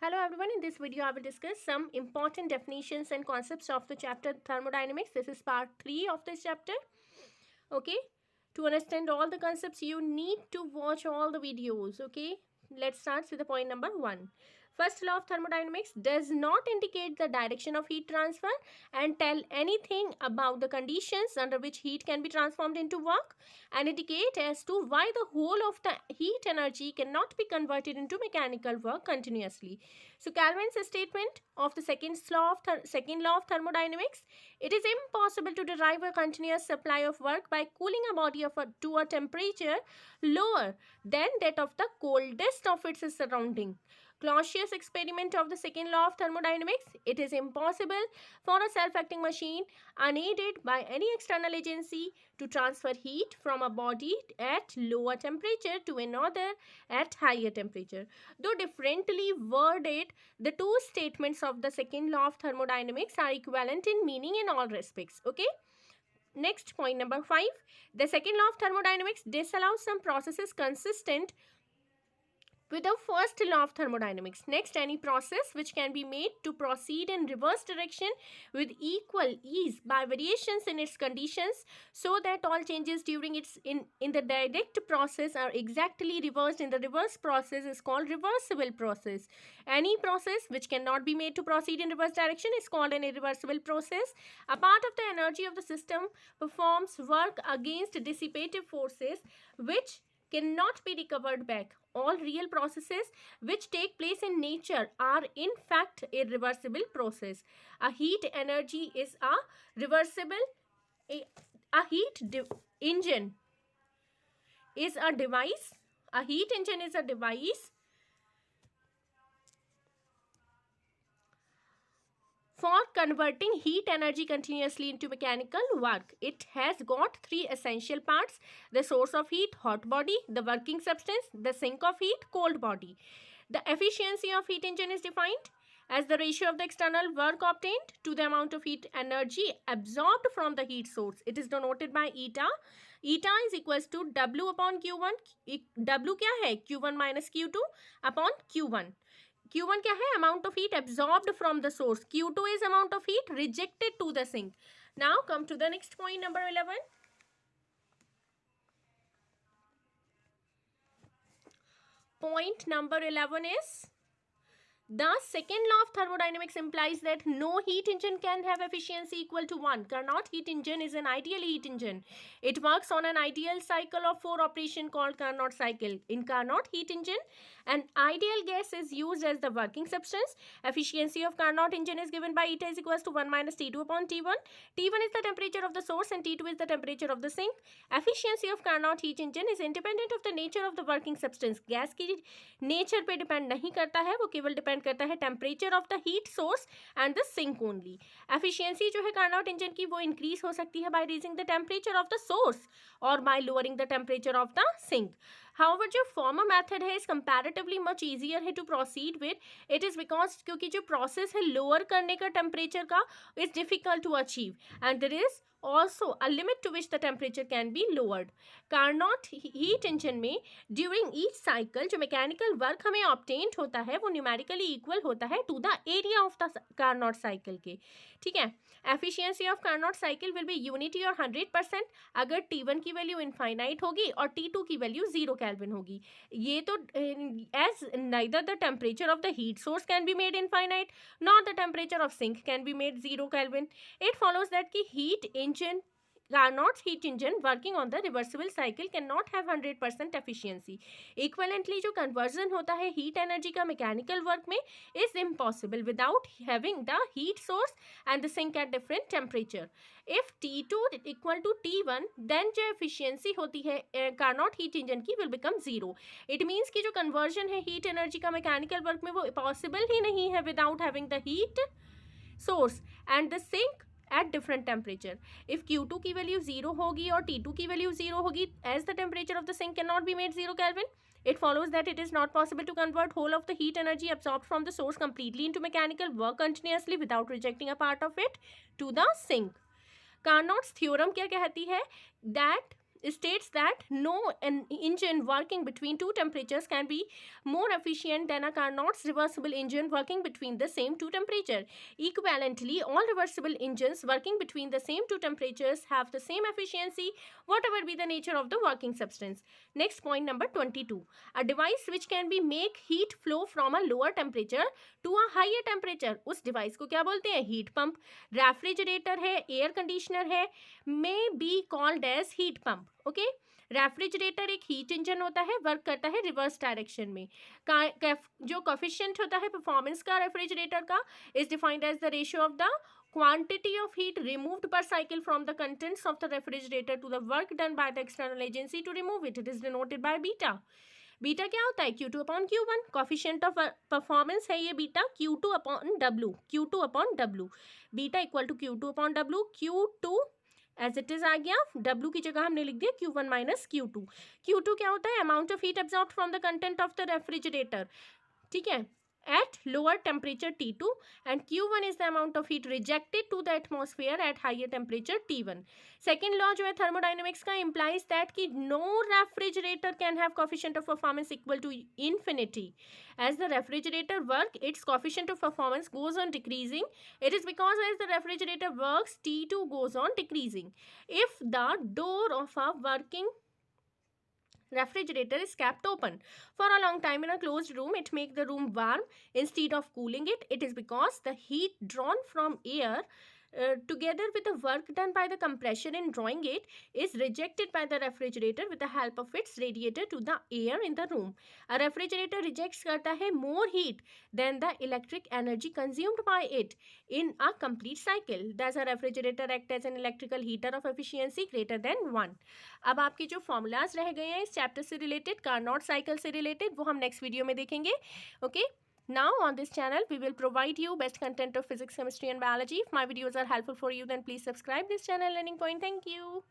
Hello everyone, in this video I will discuss some important definitions and concepts of the chapter thermodynamics. This is part 3 of this chapter. Okay, to understand all the concepts you need to watch all the videos. Okay, let's start with the point number 1. First law of thermodynamics does not indicate the direction of heat transfer and tell anything about the conditions under which heat can be transformed into work, and indicate as to why the whole of the heat energy cannot be converted into mechanical work continuously. So Calvin's statement of the second law of thermodynamics: it is impossible to derive a continuous supply of work by cooling a body to a temperature lower than that of the coldest of its surrounding. Clausius' experiment of the second law of thermodynamics: it is impossible for a self-acting machine, unaided by any external agency, to transfer heat from a body at lower temperature to another at higher temperature. Though differently worded, the two statements of the second law of thermodynamics are equivalent in meaning in all respects. Okay. Next, point number 5. The second law of thermodynamics disallows some processes consistent with the first law of thermodynamics. Next, any process which can be made to proceed in reverse direction with equal ease by variations in its conditions, so that all changes during in the direct process are exactly reversed in the reverse process, is called reversible process. Any process which cannot be made to proceed in reverse direction is called an irreversible process. A part of the energy of the system performs work against dissipative forces which cannot be recovered back. All real processes which take place in nature are in fact a reversible process. A heat energy is a reversible, a engine is a device. A heat engine is a device for converting heat energy continuously into mechanical work. It has got three essential parts: the source of heat, hot body; the working substance, the sink of heat, cold body. The efficiency of heat engine is defined as the ratio of the external work obtained to the amount of heat energy absorbed from the heat source. It is denoted by eta. Eta is equals to W upon Q1. W क्या है? Q1 minus Q2 upon Q1. Q1 क्या है? Amount of heat absorbed from the source. Q2 is amount of heat rejected to the sink. Now come to the next point, number 11. Point number 11 is: the second law of thermodynamics implies that no heat engine can have efficiency equal to 1. Carnot heat engine is an ideal heat engine. It works on an ideal cycle of 4 operation called Carnot cycle. In Carnot heat engine, an ideal gas is used as the working substance. Efficiency of Carnot engine is given by eta is equals to 1 minus T2 upon T1. T1 is the temperature of the source and T2 is the temperature of the sink. Efficiency of Carnot heat engine is independent of the nature of the working substance. गैस की nature पे depend नहीं करता है, वो केवल depend करता है temperature of the heat source and the sink only. Efficiency जो है कार्नोट इंजन की वो इंक्रीज हो सकती है by raising the temperature of the source और by lowering the temperature of the sink. However, जो फॉर्मर मेथड है इज कंपैरेटिवली मच ईजियर है to proceed with. It is because क्योंकि जो प्रोसेस है लोअर करने का टेम्परेचर का is difficult to achieve and there is also a limit to which the temperature can be lowered. Carnot heat engine में during each cycle जो mechanical work हमें obtained होता है वो numerically equal होता है to the area of the Carnot cycle के. ठीक है. Efficiency of Carnot cycle will be unity और 100% अगर T1 की वैल्यू इनफाइनाइट होगी और T2 की वैल्यू 0 केल्विन होगी. ये तो as neither the temperature of the heat source can be made infinite nor the temperature of sink can be made 0 Kelvin, it follows that की heat engine, Carnot's heat engine working on the reversible cycle cannot have 100% efficiency. Equivalently जो conversion होता है heat energy का mechanical work में is impossible without having the heat source and the sink at different temperature. If T2 equal to T1, then जो efficiency होती है Carnot heat engine की will become 0. It means कि जो conversion है heat energy का mechanical work में वो possible ही नहीं है without having the heat source and the sink at different temperature. If Q2 की वैल्यू 0 होगी और T2 की वैल्यू 0 होगी, as the temperature of the sink cannot be made 0 Kelvin, it follows that it is not possible to convert whole of the heat energy absorbed from the source completely into mechanical work continuously without rejecting a part of it to the sink. Carnot's theorem क्या कहती है? That states that no an engine working between two temperatures can be more efficient than a Carnot's reversible engine working between the same two temperatures. Equivalently, all reversible engines working between the same two temperatures have the same efficiency, whatever be the nature of the working substance. Next, point number 22. A device which can be make heat flow from a lower temperature to a higher temperature, उस device को क्या बोलते हैं? Heat pump. Refrigerator है, air conditioner है, may be called as heat pump. Okay, refrigerator एक heat engine होता है, वर्क करता है रिवर्स डायरेक्शन में. जो कोफिशिएंट होता है परफॉर्मेंस का रेफ्रिजरेटर का is defined as the ratio of the quantity of heat removed per cycle from the contents of the refrigerator to the work done by the external agency to remove it. It is denoted by beta. Beta क्या होता है? Q2 upon Q1. Coefficient of performance है ये beta, Q2 upon W. Q2 upon W. Beta equal to Q2 upon W. Q2 as it is आ गया, W की जगह हमने लिख दिया Q1 माइनस Q2. Q2 क्या होता है? Amount of heat absorbed from the content of the refrigerator. ठीक है, at lower temperature T2, and Q1 is the amount of heat rejected to the atmosphere at higher temperature T1. Second law जो है thermodynamics का implies that कि no refrigerator can have coefficient of performance equal to infinity. As the refrigerator work, its coefficient of performance goes on decreasing. It is because as the refrigerator works, T2 goes on decreasing. If the door of a working refrigerator is kept open for a long time in a closed room, it makes the room warm instead of cooling it. It is because the heat drawn from air together with the work done by the compression in drawing it is rejected by the refrigerator with the help of its radiator to the air in the room. A refrigerator rejects करता है more heat than the electric energy consumed by it in a complete cycle. Does a refrigerator act as an electrical heater of efficiency greater than 1? अब आपके जो formulas रह गए हैं इस chapter से रिलेटेड, कार्नोट साइकिल से रिलेटेड, वो हम नेक्स्ट वीडियो में देखेंगे. Okay, now on this channel we will provide you best content of physics, chemistry and biology. If my videos are helpful for you, then please subscribe this channel, Learning Point. Thank you.